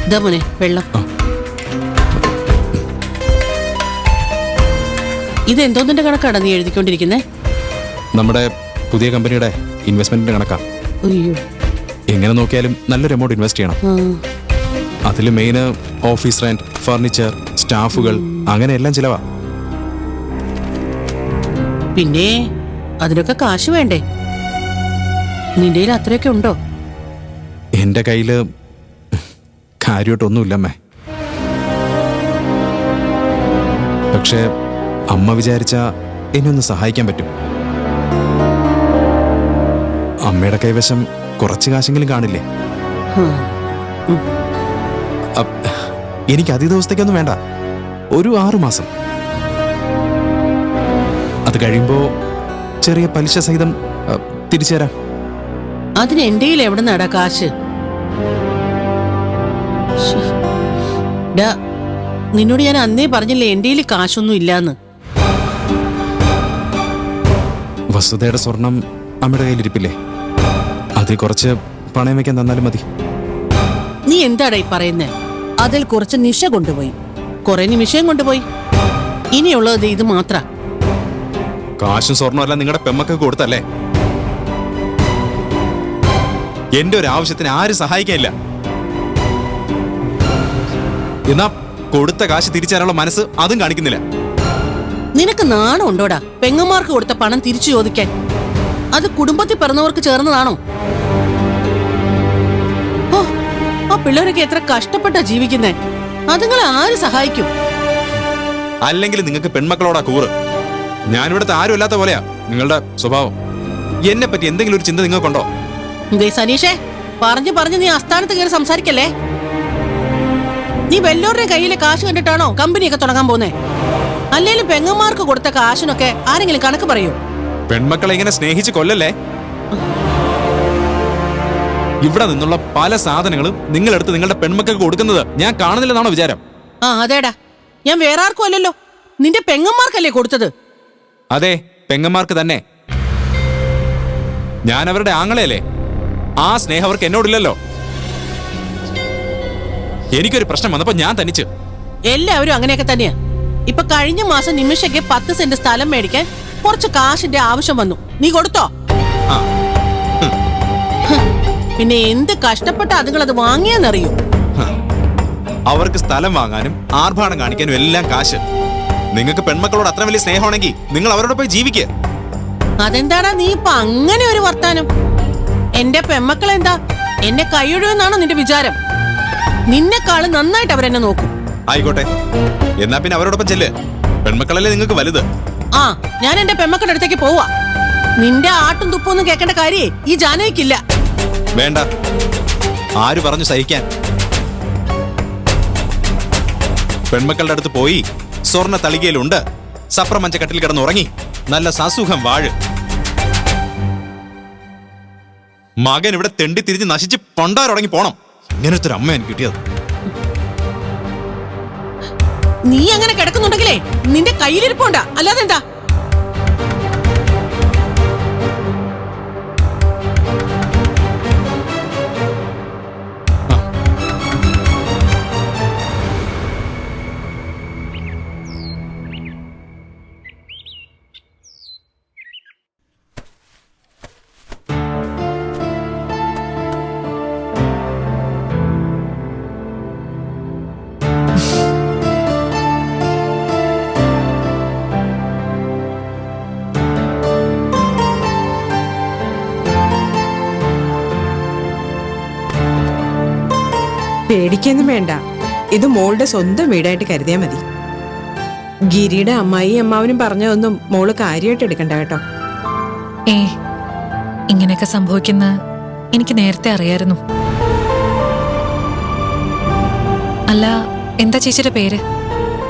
ഇതാ മോനെ വെള്ളം. ഇതെന്തോന്നിന്റെ കണക്കാണ് നീ എഴുതിക്കൊണ്ടിരിക്കുന്നേ? നമ്മുടെ പുതിയ കമ്പനിയുടെ ഇൻവെസ്റ്റ്മെന്റിന്റെ കണക്കാ. അയ്യോ, എങ്ങനെ നോക്കിയാലും നല്ലൊരു എമൗണ്ട് ഇൻവെസ്റ്റ് ചെയ്യണം. അതിൽ മെയിൻ ഓഫീസ് റെന്റ്, ഫർണിച്ചർ, സ്റ്റാഫുകൾ, അങ്ങനെ എല്ലാം ചിലവാ. പിന്നെ അതിനൊക്കെ കാശ് വേണ്ടേ? നിന്റെ കയ്യിൽ അത്രയൊക്കെ ഉണ്ടോ? എന്റെ കയ്യില് കാര്യമായിട്ടൊന്നുമില്ലമ്മേ. പക്ഷെ അമ്മ വിചാരിച്ച എന്നെ ഒന്ന് സഹായിക്കാൻ പറ്റും. അമ്മയുടെ കൈവശം കുറച്ച് കാശെങ്കിലും കാണില്ലേ? എനിക്ക് അധിക ദിവസത്തേക്കൊന്നും വേണ്ട, ഒരു 6 മാസം. അത് കഴിയുമ്പോ ചെറിയ പലിശ സഹിതം തിരിച്ചു തരാം. അതിന് എന്റെ കയ്യിൽ എവിടെ നടാ കാശ്? നിന്നോട് ഞാൻ അന്നേ പറഞ്ഞില്ലേ എന്റെ കയ്യിൽ കാശൊന്നും ഇല്ലാന്ന്. വസുധയുടെ സ്വർണം അമ്മയുടെ കയ്യിലിരിപ്പില്ലേ? അതിൽ കുറച്ച് പണയം വെക്കാൻ തന്നാലും മതി. നീ എന്താടാ ഈ പറയുന്നേ? അതിൽ കുറച്ച് നിശ കൊണ്ടുപോയി, കുറെ നിമിഷം കൊണ്ടുപോയി. ഇനിയുള്ളത് ഇത് മാത്ര. കാശും സ്വർണ്ണം എല്ലാം നിങ്ങളുടെ പെമ്മക്ക് കൊടുത്തല്ലേ? എന്റെ ഒരു ആവശ്യത്തിന് ആരും സഹായിക്കാനില്ല. എന്നാ കൊടുത്ത കാശ് തിരിച്ചറിയാനുള്ള മനസ്സ് അതും കാണിക്കുന്നില്ല. നിനക്ക് നാണം ഉണ്ടോടാ പെങ്ങന്മാർക്ക് കൊടുത്ത പണം തിരിച്ചു ചോദിക്കാൻ? അത് കുടുംബത്തിൽ പിറന്നവർക്ക് ചേർന്നതാണോ? ഓ, ആ പിള്ളേരൊക്കെ എത്ര കഷ്ടപ്പെട്ടാ ജീവിക്കുന്നേ. അതുങ്ങളെ ആര് സഹായിക്കും? അല്ലെങ്കിൽ നിങ്ങൾക്ക് പെൺമക്കളോടാ കൂറ്. ഞാനിവിടുത്തെ ആരും അല്ലാത്ത പോലെയാ നിങ്ങളുടെ സ്വഭാവം. എന്നെ പറ്റി എന്തെങ്കിലും ഒരു ചിന്ത നിങ്ങൾക്കുണ്ടോ? സനീഷേ, പറഞ്ഞു നീ അസ്ഥാനത്ത് കയറി സംസാരിക്കല്ലേ. നീ വെല്ലോരുടെ കയ്യിലെ കാശ് കണ്ടിട്ടാണോ കമ്പനിയൊക്കെ തുടങ്ങാൻ പോന്നേ? അല്ലേലും പെങ്ങന്മാർക്ക് കൊടുത്ത കാശിനൊക്കെ ആരെങ്കിലും കണക്ക് പറയൂ? പെൺമക്കളെ ഇങ്ങനെ സ്നേഹിച്ച് കൊല്ലല്ലേ. ഇവിടെ നിന്നുള്ള പല സാധനങ്ങളും നിങ്ങളെടുത്ത് നിങ്ങളുടെ പെൺമക്കൾക്ക് കൊടുക്കുന്നത് ഞാൻ കാണുന്നില്ലെന്നാണോ വിചാരം? ആ അതേടാ, ഞാൻ വേറെ ആർക്കും അല്ലല്ലോ, നിന്റെ പെങ്ങന്മാർക്കല്ലേ കൊടുത്തത്. അതെ, പെങ്ങന്മാർക്ക് തന്നെ. ഞാൻ അവരുടെ ആങ്ങളെയല്ലേ. ആ സ്നേഹം അവർക്ക് എന്നോടില്ലല്ലോ. എനിക്കൊരു പ്രശ്നം വന്നപ്പോ ഞാൻ തനിച്ച്. എല്ലാവരും അങ്ങനെയൊക്കെ തന്നെയാ. ഇപ്പൊ കഴിഞ്ഞ മാസം നിമിഷയ്ക്ക് 10 സെന്റ് സ്ഥലം മേടിക്കാൻ കുറച്ച് കാശിന്റെ ആവശ്യം വന്നു. നീ കൊടുത്തോ? പിന്നെ എന്ത് കഷ്ടപ്പെട്ട അതുങ്ങളത് വാങ്ങിയെന്നറിയോ? അവർക്ക് സ്ഥലം വാങ്ങാനും ആർഭാടം കാണിക്കാനും എല്ലാം കാശ്. നിങ്ങൾക്ക് പെൺമക്കളോട് അത്ര വലിയ സ്നേഹമാണെങ്കിൽ നിങ്ങൾ അവരോട് പോയി ജീവിക്കുക. അതെന്താടാ നീ ഇപ്പൊ അങ്ങനെ ഒരു വർത്താനം? എന്റെ പെൺമക്കൾ എന്താ എന്നെ കൈയൊഴുന്നാണോ നിന്റെ വിചാരം? നിന്നെക്കാളും നന്നായിട്ട് അവരെന്നെ നോക്കും. ആയിക്കോട്ടെ, എന്നാ പിന്നെ അവരോടൊപ്പം ചെല്ല്. പെൺമക്കളല്ലേ നിങ്ങൾക്ക് വലുത്. ആ, ഞാൻ എന്റെ പെൺമക്കളുടെ അടുത്തേക്ക് പോവാ. നിന്റെ ആട്ടും തുപ്പൊന്നും കേൾക്കേണ്ട കാര്യേ ഈ ജാനകിക്കില്ല. വേണ്ട, ആര് പറഞ്ഞു സഹിക്കാൻ? പെൺമക്കളുടെ അടുത്ത് പോയി സ്വർണ്ണ തളികയിലുണ്ട്, സപ്ര മഞ്ചക്കട്ടിൽ കിടന്നുറങ്ങി നല്ല സസുഖം വാഴ്. മകൻ ഇവിടെ തെണ്ടി തിരിഞ്ഞ് നശിച്ച് പണ്ടാരുടങ്ങി പോണം. ഇങ്ങനത്തെ ഒരു അമ്മ എനിക്ക് കിട്ടിയത്. നീ അങ്ങനെ കിടക്കുന്നുണ്ടെങ്കിലേ നിന്റെ കയ്യിലിരിപ്പുണ്ടാ, അല്ലാതെ എന്താ? പേടിക്കൊന്നും വേണ്ട, ഇത് മോളുടെ സ്വന്തം വീടായിട്ട് കരുതിയാ മതി. ഗിരിയുടെ അമ്മായി അമ്മാവനും പറഞ്ഞതൊന്നും മോള് കാര്യമായിട്ട് എടുക്കണ്ട കേട്ടോ. ഇങ്ങനെയൊക്കെ സംഭവിക്കുന്ന എനിക്ക് നേരത്തെ അറിയായിരുന്നു. അല്ല, എന്താ ചേച്ചിയുടെ പേര്?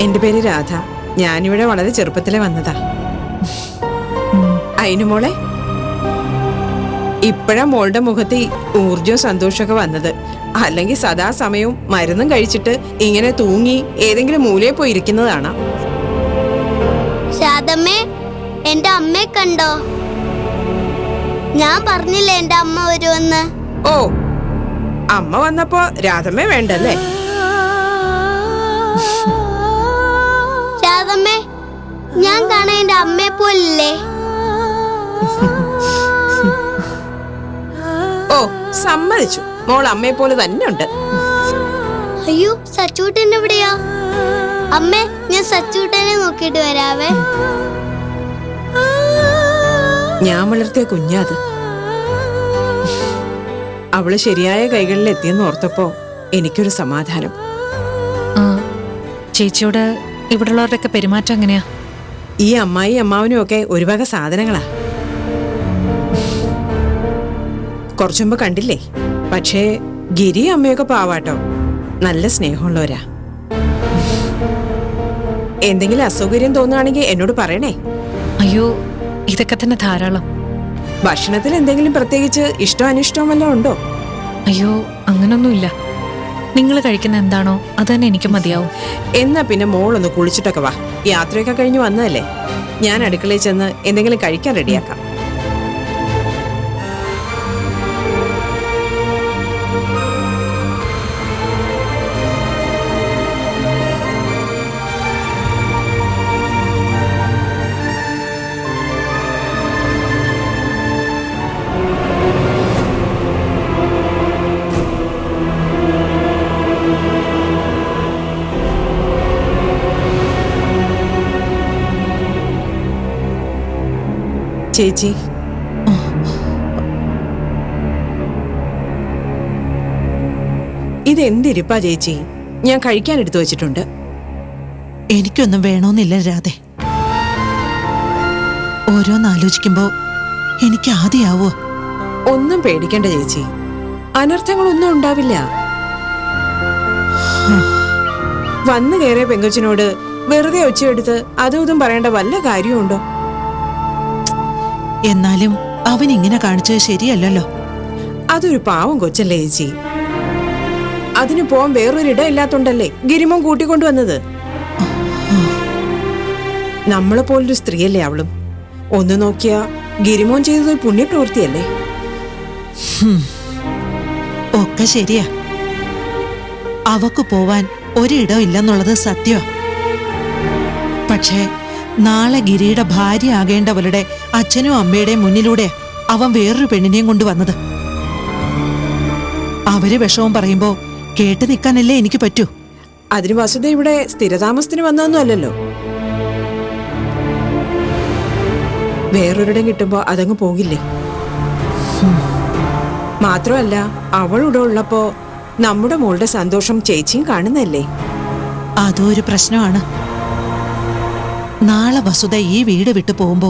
എന്റെ പേര് രാധ. ഞാനിവിടെ വളരെ ചെറുപ്പത്തിലെ വന്നതാ. അയിനു മോളെ, ഇപ്പോഴാ മോളുടെ മുഖത്ത് ഊർജവും സന്തോഷമൊക്കെ വന്നത്. അല്ലെങ്കിൽ സദാസമയവും മരുന്നും കഴിച്ചിട്ട് ഇങ്ങനെ തൂങ്ങി ഏതെങ്കിലും മൂലയിൽ പോയി ഇരിക്കുന്നതാണ്. ശാന്തമ്മേ, എന്റെ അമ്മയെ കണ്ടോ? ഞാൻ പറഞ്ഞില്ലേ എന്റെ അമ്മ വരുമെന്ന്. ഓ, അമ്മ വന്നപ്പോ രാധമ്മേ വേണ്ടല്ലേ? അമ്മയെ പോലല്ലേ? ഓ സമ്മതിച്ചു, മോൾ അമ്മയെ പോലെ തന്നെ ഉണ്ട്. അയ്യോ, സച്ചൂട്ടൻ എവിടെയാ? അമ്മേ, ഞാൻ സച്ചൂട്ടനെ നോക്കിട്ട് വരാവേ. ഞാൻ വളർത്തിയ കുഞ്ഞാത്. അവള് ശരിയായ കൈകളിൽ എത്തിയെന്ന് ഓർത്തപ്പോ എനിക്കൊരു സമാധാനം. ആ, ചേച്ചിയോട് ഇവിടെയുള്ളവരുടെയൊക്കെ പെരുമാറ്റം എങ്ങനെയാ? ഈ അമ്മായി അമ്മാവനും ഒക്കെ ഒരു വക സാധനങ്ങളാ. കുറച്ചുമ്പോ കണ്ടില്ലേ? പക്ഷേ ഗിരി അമ്മയൊക്കെ പാവാട്ടോ, നല്ല സ്നേഹമുള്ളവരാ. എന്തെങ്കിലും അസൗകര്യം തോന്നുകയാണെങ്കിൽ എന്നോട് പറയണേ. അയ്യോ, ഇതൊക്കെ തന്നെ ധാരാളം. ഭക്ഷണത്തിൽ എന്തെങ്കിലും പ്രത്യേകിച്ച് ഇഷ്ടം അനിഷ്ടവും വല്ലതും ഉണ്ടോ? അയ്യോ, അങ്ങനൊന്നുമില്ല. നിങ്ങൾ കഴിക്കുന്ന എന്താണോ അത് തന്നെ എനിക്ക് മതിയാവും. എന്നാ പിന്നെ മോളൊന്ന് കുളിച്ചിട്ടൊക്കെ വാ. യാത്രയൊക്കെ കഴിഞ്ഞ് വന്നതല്ലേ, ഞാൻ അടുക്കളയിൽ ചെന്ന് എന്തെങ്കിലും കഴിക്കാൻ റെഡിയാക്കാം. ചേച്ചി, ഇതെന്തിരിപ്പാ ചേച്ചി? ഞാൻ കഴിക്കാൻ എടുത്തു വെച്ചിട്ടുണ്ട്. എനിക്കൊന്നും വേണമെന്നില്ല രാധെ. ഓരോന്നാലോചിക്കുമ്പോ എനിക്ക് ആദ്യാവോ. ഒന്നും പേടിക്കണ്ട ചേച്ചി, അനർത്ഥങ്ങളൊന്നും ഉണ്ടാവില്ല. വന്നു കയറിയ പെങ്കൊച്ചിനോട് വെറുതെ ഒച്ചയെടുത്ത് അതും ഇതും പറയേണ്ട വല്ല കാര്യമുണ്ടോ? എന്നാലും അവൻ ഇങ്ങനെ കാണിച്ചത് ശരിയല്ലല്ലോ. അതൊരു പാവം കൊച്ചല്ലേ ചേച്ചി. അതിന് പോവാൻ വേറൊരിടം ഇല്ലാത്തോണ്ടല്ലേ ഗിരിമോൻ കൂട്ടിക്കൊണ്ടുവന്നത്. നമ്മളെ പോലൊരു സ്ത്രീയല്ലേ അവളും. ഒന്ന് നോക്കിയാ ഗിരിമോൻ ചെയ്തത് പുണ്യപ്രവൃത്തിയല്ലേ? ഒക്കെ ശരിയാ. അവക്ക് പോവാൻ ഒരിടം ഇല്ലെന്നുള്ളത് സത്യമാ. പക്ഷേ നാളെ ഗിരിയുടെ ഭാര്യ ആകേണ്ടവരുടെ അച്ഛനും അമ്മയുടെയും മുന്നിലൂടെ അവൻ വേറൊരു പെണ്ണിനെയും കൊണ്ടുവന്നത്. അവര് വിഷമം പറയുമ്പോ കേട്ട് നിൽക്കാനല്ലേ എനിക്ക് പറ്റൂ. അതിന് വസുധ ഇവിടെ സ്ഥിരതാമസത്തിന് വന്നതൊന്നും അല്ലല്ലോ. വേറൊരിടം കിട്ടുമ്പോ അതങ്ങ് പോകില്ലേ? മാത്രമല്ല, അവളിവിടെ ഉള്ളപ്പോ നമ്മുടെ മോളുടെ സന്തോഷം ചേച്ചിയും കാണുന്നല്ലേ. അതും ഒരു പ്രശ്നമാണ്. നാളെ വസുധ ഈ വീട് വിട്ടു പോകുമ്പോ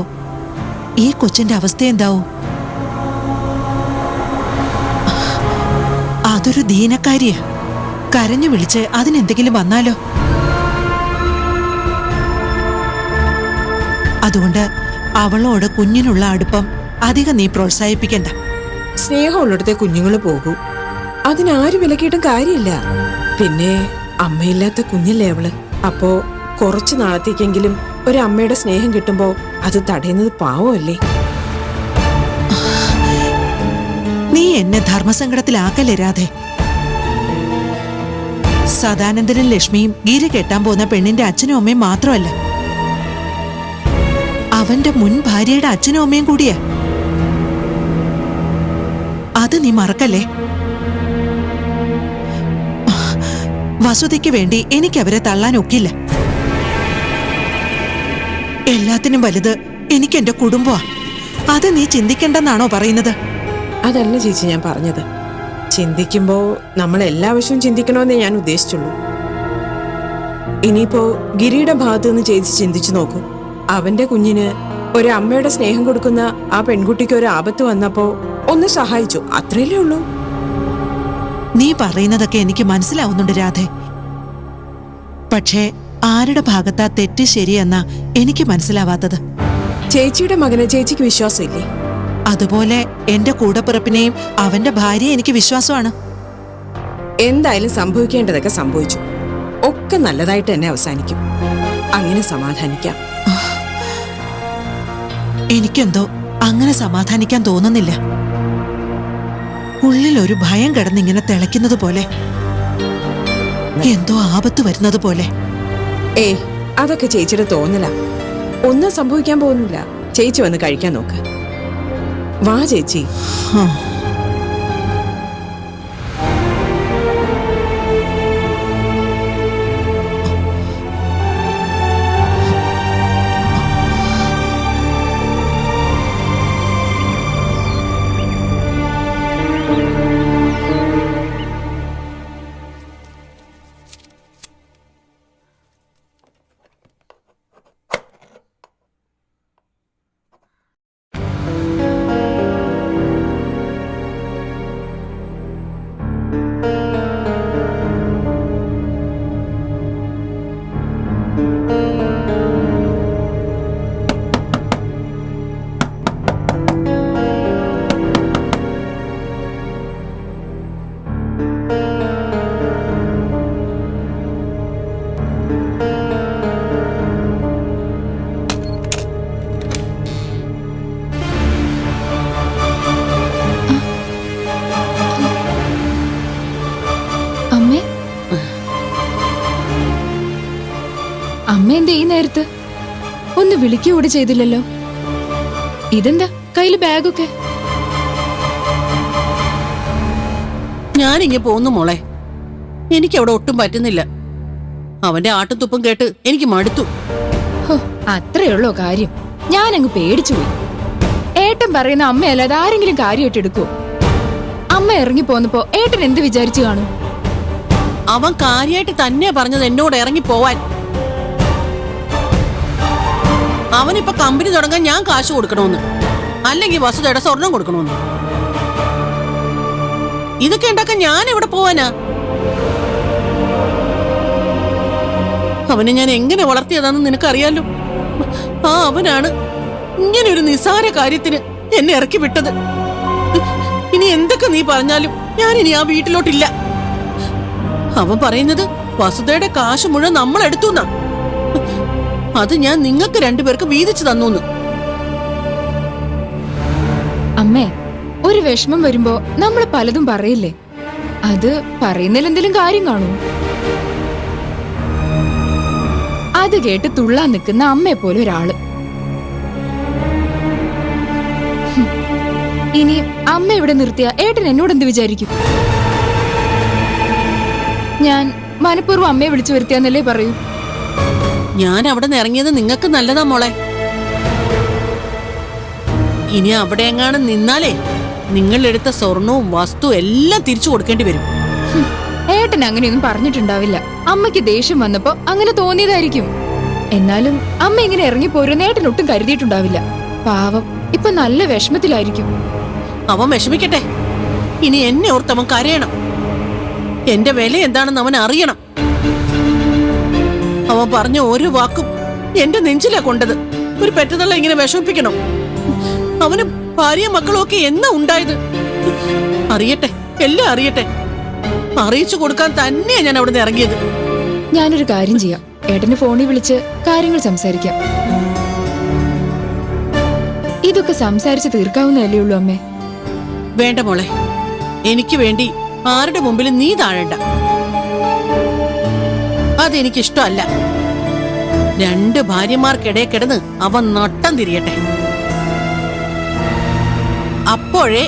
ഈ കൊച്ചിന്റെ അവസ്ഥ എന്താവും? അതൊരു ദീനക്കാരിയാ. കരഞ്ഞു വിളിച്ച് അതിനെന്തെങ്കിലും വന്നാലോ? അതുകൊണ്ട് അവളോട് കുഞ്ഞിനുള്ള അടുപ്പം അധികം നീ പ്രോത്സാഹിപ്പിക്കണ്ട. സ്നേഹമുള്ളിടത്തെ കുഞ്ഞുങ്ങള് പോകൂ, അതിനാരും വിലക്കിയിട്ടും കാര്യമില്ല. പിന്നെ അമ്മയില്ലാത്ത കുഞ്ഞല്ലേ അവള്. അപ്പോ കുറച്ചു നാളത്തേക്കെങ്കിലും ഒരമ്മയുടെ സ്നേഹം കിട്ടുമ്പോ അത് തടയുന്നത് പാവമല്ലേ? നീ എന്നെ ധർമ്മസങ്കടത്തിലാക്കല്ലേ രാധേ. സദാനന്ദനും ലക്ഷ്മിയും ഗിരി കെട്ടാൻ പോകുന്ന പെണ്ണിന്റെ അച്ഛനും അമ്മയും മാത്രമല്ല, അവന്റെ മുൻ ഭാര്യയുടെ അച്ഛനും അമ്മയും കൂടിയാ. അത് നീ മറക്കല്ലേ. വസുതയ്ക്ക് വേണ്ടി എനിക്ക് അവരെ തള്ളാൻ ഒക്കില്ല. എല്ലാത്തിനും വലുത് എനിക്ക് എന്റെ കുടുംബമാ. അത് നീ ചിന്തിക്കണ്ടെന്നാണോ പറയുന്നത്? അതല്ല ചേച്ചി ഞാൻ പറഞ്ഞത്. ചിന്തിക്കുമ്പോ നമ്മൾ എല്ലാ വശവും ചിന്തിക്കണമെന്നേ ഞാൻ ഉദ്ദേശിച്ചുള്ളൂ. ഇനിയിപ്പോ ഗിരിയുടെ ഭാഗത്ത് നിന്ന് ചേച്ചി ചിന്തിച്ചു നോക്കൂ. അവന്റെ കുഞ്ഞിന് ഒരു അമ്മയുടെ സ്നേഹം കൊടുക്കുന്ന ആ പെൺകുട്ടിക്ക് ഒരു ആപത്ത് വന്നപ്പോ ഒന്ന് സഹായിച്ചു, അത്രയല്ലേ ഉള്ളൂ. നീ പറയുന്നതൊക്കെ എനിക്ക് മനസ്സിലാവുന്നുണ്ട് രാധേ. പക്ഷേ ആരുടെ ഭാഗത്താ തെറ്റ് ശരിയെന്നാ എനിക്ക് മനസ്സിലാവാത്തത്. ചേച്ചിയുടെ മകനെ ചേച്ചിക്ക് വിശ്വാസമില്ലേ? അതുപോലെ എന്റെ കൂടപ്പിറപ്പിനെയും അവന്റെ ഭാര്യയെ എനിക്ക് വിശ്വാസമാണ്. എന്തായാലും സംഭവിക്കേണ്ടതൊക്കെ സംഭവിച്ചു. ഒക്കെ നല്ലതായിട്ട് തന്നെ അവസാനിക്കും. അങ്ങനെ സമാധാനിക്കാം. എനിക്കെന്തോ അങ്ങനെ സമാധാനിക്കാൻ തോന്നുന്നില്ല. ഉള്ളിൽ ഒരു ഭയം കിടന്നിങ്ങനെ തിളയ്ക്കുന്നത് പോലെ, എന്തോ ആപത്ത് വരുന്നത് പോലെ. ഏയ്, അതൊക്കെ ചേച്ചിയുടെ തോന്നലാ. ഒന്നും സംഭവിക്കാൻ പോകുന്നില്ല. ചേച്ചി വന്ന് കഴിക്കാൻ നോക്ക്. വാ ചേച്ചി. അമ്മേ, അമ്മ എന്താ ഈ നേരത്ത്? ഒന്ന് വിളിക്കൂടെ ചെയ്തില്ലല്ലോ. ഇതെന്താ കയ്യില് ബാഗൊക്കെ? ഞാനിങ്ങനെ പോന്നു മോളെ. എനിക്കവിടെ ഒട്ടും പറ്റുന്നില്ല. അവന്റെ ആട്ടും തുപ്പും കേട്ട് എനിക്ക് മടുത്തു. അത്രയുള്ളോ കാര്യം? ഞാനങ്ങ് പേടിച്ചുപോയി. ഏട്ടൻ പറയുന്ന അമ്മയല്ലാതെ ആരെങ്കിലും കാര്യമായിട്ട് എടുക്കുവോ? അമ്മ ഇറങ്ങി പോന്നപ്പോ ഏട്ടൻ എന്ത് വിചാരിച്ചു കാണും? അവൻ കാര്യമായിട്ട് തന്നെ പറഞ്ഞത് എന്നോട് ഇറങ്ങി പോവാൻ. അവനിപ്പൊ കമ്പനി തുടങ്ങാൻ ഞാൻ കാശ് കൊടുക്കണമെന്ന്, അല്ലെങ്കിൽ വസുതയുടെ സ്വർണം കൊടുക്കണമെന്ന്. ഇതൊക്കെ ഉണ്ടാക്കാൻ ഞാൻ എവിടെ പോവാനാ? അവനെ ഞാൻ എങ്ങനെ വളർത്തിയതാന്ന് നിനക്കറിയാലോ. ആ അവനാണ് ഇങ്ങനെ ഒരു നിസ്സാര കാര്യത്തിന് എന്നെ ഇറക്കി വിട്ടത്. ഇനി എന്തൊക്കെ നീ പറഞ്ഞാലും ഞാൻ ഇനി ആ വീട്ടിലോട്ടില്ല. അവൻ പറയുന്നത് വസുതയുടെ കാശ് മുഴുവൻ നമ്മൾ എടുത്തുന്നാ. അത് ഞാൻ നിങ്ങൾക്ക് രണ്ടുപേർക്ക് വീതിച്ചു തന്നു. അമ്മേ, ഒരു വിഷമം വരുമ്പോ നമ്മൾ പലതും പറയില്ലേ? അത് പറയുന്നതിൽ എന്തെങ്കിലും കാര്യം കാണും. അത് കേട്ട് തുള്ളാൻ നിൽക്കുന്ന അമ്മയെ പോലെ ഒരാള്. ഇനി അമ്മ ഇവിടെ നിർത്തിയ ഏട്ടൻ എന്നോട് എന്ത് വിചാരിക്കും? ഞാൻ മനഃപൂർവ്വം അമ്മയെ വിളിച്ചു വരുത്തിയാന്നല്ലേ പറയൂ. ഞാൻ അവിടെ നിന്ന് ഇറങ്ങിയത് നിങ്ങൾക്ക് നല്ലതാ മോളെ. ഇനി അവിടെ എങ്ങാനും നിന്നാലേ നിങ്ങൾ എടുത്ത സ്വർണവും വസ്തു എല്ലാം തിരിച്ചു കൊടുക്കേണ്ടി വരും. ഏട്ടൻ അങ്ങനെയൊന്നും പറഞ്ഞിട്ടുണ്ടാവില്ല. അമ്മയ്ക്ക് ദേഷ്യം വന്നപ്പോ അങ്ങനെ തോന്നിയതായിരിക്കും. എന്നാലും അമ്മ ഇങ്ങനെ ഇറങ്ങി പോരുന്ന ഏട്ടൻ ഒട്ടും കരുതിയിട്ടുണ്ടാവില്ല. പാവം ഇപ്പൊ നല്ല വിഷമത്തിലായിരിക്കും. അവൻ വിഷമിക്കട്ടെ. ഇനി എന്നെ ഓർത്ത് അവൻ കരയണം. എന്റെ വില എന്താണെന്ന് അവൻ അറിയണം. അവൻ പറഞ്ഞ ഓരോ വാക്കും എന്റെ നെഞ്ചിലാ കൊണ്ടത്. ഒരു പെറ്റതള്ള ഇങ്ങനെ വിഷമിപ്പിക്കണം? അവന് ഭാര്യ മക്കളും ഒക്കെ എന്നാ ഉണ്ടായത്? അറിയട്ടെ, എല്ലാം അറിയട്ടെ. അറിയിച്ചു കൊടുക്കാൻ തന്നെയാ ഞാൻ അവിടെ നിന്ന് ഇറങ്ങിയത്. ഞാനൊരു കാര്യം ചെയ്യാം. ഏട്ടന് ഫോണിൽ വിളിച്ച് കാര്യങ്ങൾ സംസാരിക്കാം. ഇതൊക്കെ സംസാരിച്ച് തീർക്കാവുന്നതല്ലേ ഉള്ളൂ അമ്മേ. വേണ്ട മോളെ, എനിക്ക് വേണ്ടി ആരുടെ മുമ്പിൽ നീ താഴണ്ട. അതെനിക്കിഷ്ടമല്ല. രണ്ട് ഭാര്യമാർക്കിടയിൽ കിടന്ന് അവൻ നട്ടം തിരിയട്ടെ. അപ്പോഴേ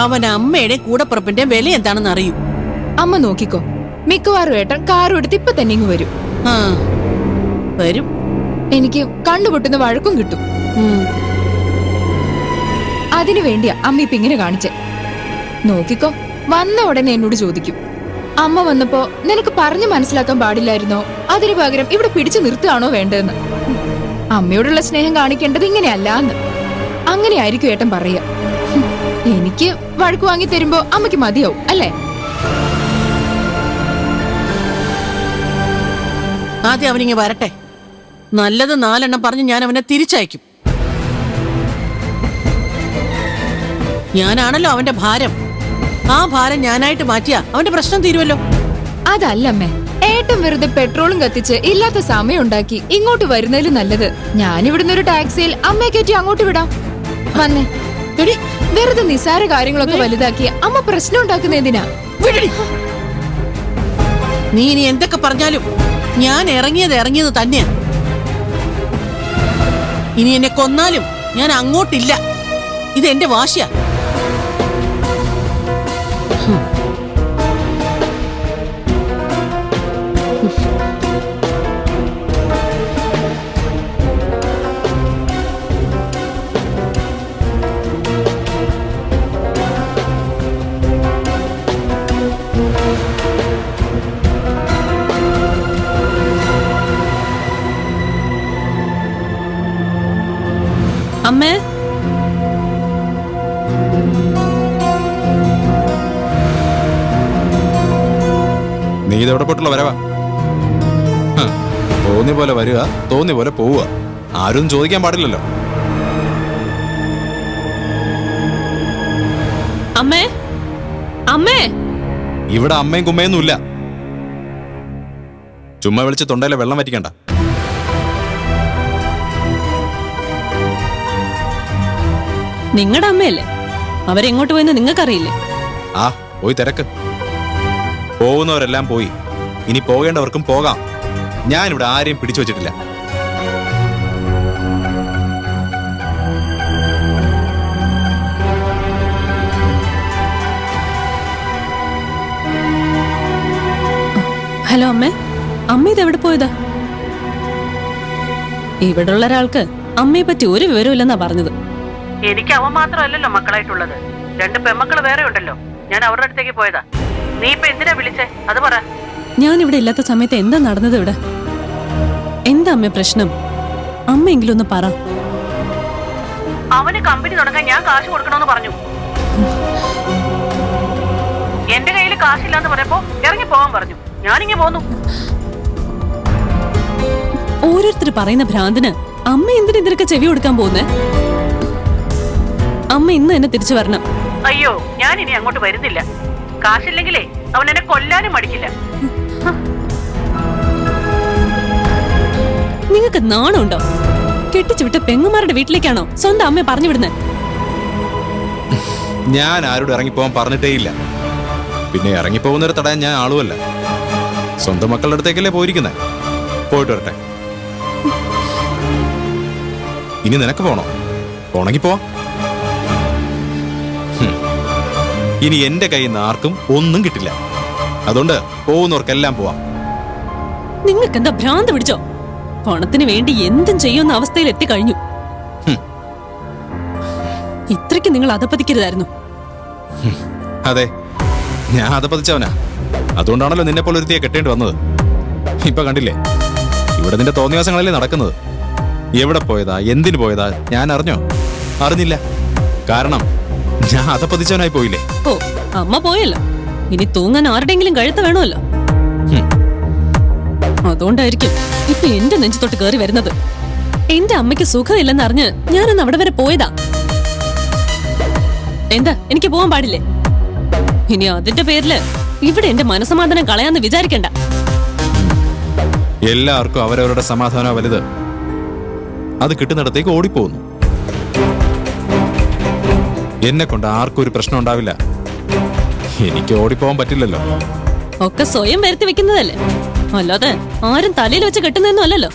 അവൻ അമ്മയുടെ കൂടപ്പുറപ്പിന്റെ വില എന്താണെന്ന് അറിയൂ. അമ്മ നോക്കിക്കോ, മിക്കവാറും ഏട്ടൻ കാറും എടുത്ത് ഇപ്പൊ തന്നെ ഇങ്ങ് വരും. ആ വരും. എനിക്ക് കണ്ണുപൊട്ടുന്ന വഴക്കും കിട്ടും. അതിനു വേണ്ടിയാ അമ്മ ഇപ്പൊ ഇങ്ങനെ കാണിച്ചേ. നോക്കിക്കോ, വന്ന ഉടനെ എന്നോട് ചോദിക്കും, അമ്മ വന്നപ്പോ നിനക്ക് പറഞ്ഞു മനസ്സിലാക്കാൻ പാടില്ലായിരുന്നോ? അതിനു പകരം ഇവിടെ പിടിച്ചു നിർത്തുകയാണോ വേണ്ടതെന്ന്. അമ്മയോടുള്ള സ്നേഹം കാണിക്കേണ്ടത് ഇങ്ങനെയല്ലാന്ന്. അങ്ങനെയായിരിക്കും ഏട്ടൻ പറയാ. എനിക്ക് വഴക്ക് വാങ്ങി തരുമ്പോ അമ്മയ്ക്ക് മതിയാവും അല്ലേ? ആദ്യം അവനിങ്ങ് വരട്ടെ. നല്ലത് 4 എണ്ണം പറഞ്ഞ് ഞാൻ അവനെ തിരിച്ചയക്കും. ഞാനാണല്ലോ അവന്റെ ഭാരം. ആ ഭാരം ഞാനായിട്ട് മാറ്റിയാ അവന്റെ പ്രശ്നം തീരുമല്ലോ. അതല്ലമ്മേ, ഏട്ടൻ വെറുതെ പെട്രോളും കത്തിച്ച് ഇല്ലാത്ത സമയം ഉണ്ടാക്കി ഇങ്ങോട്ട് വരുന്നതിലും നല്ലത് ഞാനിവിടുന്ന് ഒരു ടാക്സിയിൽ അമ്മയെ കയറ്റി അങ്ങോട്ട് വിടാം. വന്നേ. എടി, വെറുതെ നിസ്സാര കാര്യങ്ങളൊക്കെ വലുതാക്കി അമ്മ പ്രശ്നം ഉണ്ടാക്കുന്ന എന്തിനാ? നീ ഇനി എന്തൊക്കെ പറഞ്ഞാലും ഞാൻ ഇറങ്ങിയത് തന്നെയാ. ഇനി എന്നെ കൊന്നാലും ഞാൻ അങ്ങോട്ടില്ല. ഇത് എന്റെ വാശിയാ. അമ്മേ, നീ ഇതെവിടെ പോയിട്ടുള്ള വരവാ? തോന്നിയ പോലെ വരിക, തോന്നിയ പോലെ പോവുക. ആരും ചോദിക്കാൻ പാടില്ലല്ലോ. അമ്മേ, അമ്മേ. ഇവിടെ അമ്മയും കുമ്മയൊന്നുമില്ല. ചുമ്മാ വിളിച്ച് തൊണ്ടയിലെ വെള്ളം വറ്റിക്കണ്ട. നിങ്ങളുടെ അമ്മയല്ലേ? അവരെങ്ങോട്ട് പോയെന്ന് നിങ്ങൾക്കറിയില്ലേ? ആ, പോയി തിരക്ക്. പോകുന്നവരെല്ലാം പോയി. ഇനി പോകേണ്ടവർക്കും പോകാം. ഞാനിവിടെ ആരെയും പിടിച്ചു വച്ചിട്ടില്ല. ഹലോ അമ്മേ, അമ്മ ഇതെവിടെ പോയതാ? ഇവിടെയുള്ള ഒരാൾക്ക് അമ്മയെ പറ്റി ഒരു വിവരമില്ലെന്നാ പറഞ്ഞത്. എനിക്ക് അവൻ മാത്രമല്ലല്ലോ മക്കളായിട്ടുള്ളത്. 2 പെമ്മക്കള് വേറെ ഉണ്ടല്ലോ. ഞാൻ അവരുടെ അടുത്തേക്ക് പോയതാ. നീ ഇപ്പൊ എന്തിനാ വിളിച്ചേ? അത് പറ. ഞാൻ ഇവിടെ ഇല്ലാത്ത സമയത്ത് എന്താ നടന്നത് ഇവിടെ? എന്താ അമ്മ പ്രശ്നം? അമ്മയെങ്കിലും ഒന്ന് പറ. അവന് കമ്പനി തുടങ്ങാൻ ഞാൻ കാശ് കൊടുക്കണമെന്ന് പറഞ്ഞു. എന്റെ കയ്യിൽ കാശില്ലാന്ന് പറഞ്ഞപ്പോ ഇറങ്ങി പോവാൻ പറഞ്ഞു. ഞാനിങ്ങി പോന്നു. ഓരോരുത്തർ പറയുന്ന ഭ്രാന്തിന് അമ്മ എന്തിനാ ഇതിനൊക്കെ ചെവി കൊടുക്കാൻ പോകുന്നേ? അമ്മ ഇന്ന് തന്നെ തിരിച്ചു വരണം. അയ്യോ, ഞാൻ ഇനി അങ്ങോട്ട് വരുന്നില്ല. കാശില്ലെങ്കിലേ അവൻ എന്നെ കൊല്ലാനും മടിക്കില്ല. നിങ്ങൾക്ക് നാണമുണ്ടോ? കെട്ടിച്ചുവിട്ട പെങ്ങന്മാരുടെ വീട്ടിലേക്കാണോ സ്വന്തം അമ്മയെ പറഞ്ഞു വിടുന്നത്? ഞാൻ ആരോട് ഇറങ്ങിപ്പോവാൻ പറഞ്ഞിട്ടേയില്ല. പിന്നെ ഇറങ്ങിപ്പോകുന്നവരെ തടയാൻ ഞാൻ ആളുമല്ല. സ്വന്തം മക്കളുടെ അടുത്തേക്കല്ലേ പോയിരിക്കുന്നത്. പോയിട്ട് വരട്ടെ. ഇനി നിനക്ക് പോണോ? പോണെങ്കി പോവാം. ഇനി എന്റെ കയ്യിൽ നിന്ന് ആർക്കും ഒന്നും കിട്ടില്ല. അതുകൊണ്ട് പോകുന്നവർക്കെല്ലാം പോവാം. നിങ്ങൾക്ക് എന്താ ഭ്രാന്ത് പിടിച്ചോ? പണത്തിന് വേണ്ടി എന്തും ചെയ്യുന്ന അവസ്ഥയിൽ എത്തിക്കഴിഞ്ഞു. ഇത്രയ്ക്ക് നിങ്ങൾ അധപ്പതിക്കരുതായിരുന്നു. അതെ, ഞാൻ അധപ്പതിച്ചവനാ. അതുകൊണ്ടാണല്ലോ നിന്നെ പോലെ ഒരുത്തിയെ കെട്ടേണ്ടി വന്നത്. ഇപ്പൊ കണ്ടില്ലേ, ഇവിടെ നിന്റെ തോന്നിവാസങ്ങളല്ലേ നടക്കുന്നത്. എവിടെ പോയതാ, എന്തിനു പോയതാ ഞാൻ അറിഞ്ഞോ? അറിഞ്ഞില്ല. കാരണം ഞാൻ അധപ്പതിച്ചവനായി പോയില്ലേ. ഓ, അമ്മ പോയല്ലോ. ഇനി തൂങ്ങാൻ ആരുടെങ്കിലും കഴുത്ത് വേണമല്ലോ. അതുകൊണ്ടായിരിക്കും ഇപ്പൊ എന്റെ നെഞ്ചത്തോട്ട് കയറി വരുന്നത്. എന്റെ അമ്മയ്ക്ക് സുഖമില്ലെന്ന് അറിഞ്ഞ് ഞാനൊന്ന് അവിടെ വരെ പോയതാ. എന്താ, എനിക്ക് പോവാൻ പാടില്ലേ? ഇനി അതിന്റെ പേരില് ഇവിടെ എന്റെ മനസമാധാനം കളയാന്ന് വിചാരിക്കണ്ട. എല്ലാവർക്കും അവരവരുടെ സമാധാനം വലുത്. അത് കിട്ടുന്നിടത്തേക്ക് ഓടിപ്പോകുന്നു. എന്നെ കൊണ്ട് ആർക്കും ഒരു പ്രശ്നം ഉണ്ടാവില്ല. എനിക്ക് ഓടിപ്പോവാൻ പറ്റില്ലല്ലോ. ഒക്കെ സ്വയം വരുത്തി വെക്കുന്നതല്ലേ, അല്ലാതെ ആരും തലയിൽ വെച്ച് കെട്ടുന്നൊന്നും അല്ലല്ലോ.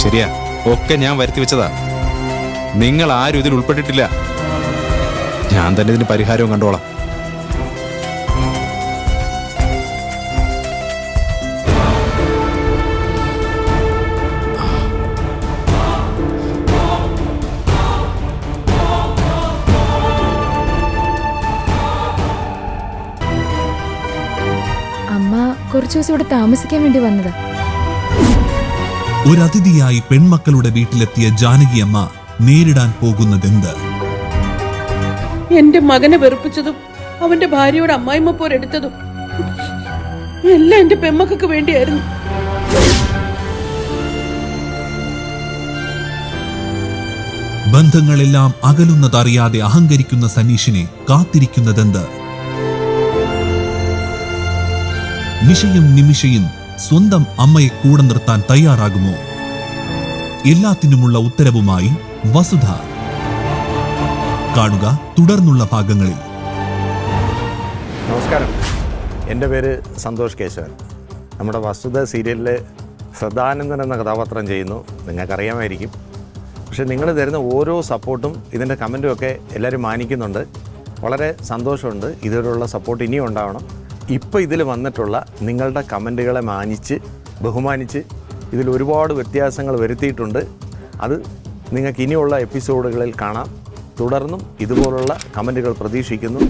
ശരിയാ, ഒക്കെ ഞാൻ വരുത്തി വെച്ചതാ. നിങ്ങൾ ആരും ഇതിൽ ഉൾപ്പെട്ടിട്ടില്ല. ഞാൻ തന്നെ ഇതിന് പരിഹാരവും കണ്ടോളാം. കുറച്ചു ദിവസം ഇവിടെ താമസിക്കാൻ വേണ്ടി വന്നതാ. ഒരു അതിഥിയായി പെൺമക്കളുടെ വീട്ടിലെത്തിയ ജാനകിയമ്മ നേരിടാൻ പോകുന്നതെന്ത്? എന്റെ മകനെ വെറുപ്പിച്ചതും അവന്റെ ഭാര്യയോട് അമ്മായിമ്മ പോരെടുത്തതും എല്ലാം എന്റെ പെമ്മക്കൾക്ക് വേണ്ടിയായിരുന്നു. ബന്ധങ്ങളെല്ലാം അകലുന്നതറിയാതെ അഹങ്കരിക്കുന്ന സനീഷിനെ കാത്തിരിക്കുന്നതെന്ത്? നിശയും നിമിഷയും സ്വന്തം അമ്മയെ കൂടെ നിർത്താൻ തയ്യാറാകുമോ? എല്ലാത്തിനുമുള്ള ഉത്തരവുമായി വസുധ. കാണുക തുടർന്നുള്ള ഭാഗങ്ങളിൽ. നമസ്കാരം, എൻ്റെ പേര് സന്തോഷ് കേശവൻ. നമ്മുടെ വസുധ സീരിയലിലെ സദാനന്ദൻ എന്ന കഥാപാത്രം ചെയ്യുന്നു. നിങ്ങൾക്കറിയാമായിരിക്കും. പക്ഷെ നിങ്ങൾ തരുന്ന ഓരോ സപ്പോർട്ടും ഇതിൻ്റെ കമൻറ്റും ഒക്കെ എല്ലാവരും മാനിക്കുന്നുണ്ട്. വളരെ സന്തോഷമുണ്ട്. ഇതിലുള്ള സപ്പോർട്ട് ഇനിയും ഉണ്ടാവണം. ഇപ്പോൾ ഇതിൽ വന്നിട്ടുള്ള നിങ്ങളുടെ കമൻറ്റുകളെ മാനിച്ച് ബഹുമാനിച്ച് ഇതിൽ ഒരുപാട് വ്യത്യാസങ്ങൾ വരുത്തിയിട്ടുണ്ട്. അത് നിങ്ങൾക്ക് ഇനിയുള്ള എപ്പിസോഡുകളിൽ കാണാം. തുടർന്നും ഇതുപോലുള്ള കമൻറ്റുകൾ പ്രതീക്ഷിക്കുന്നു.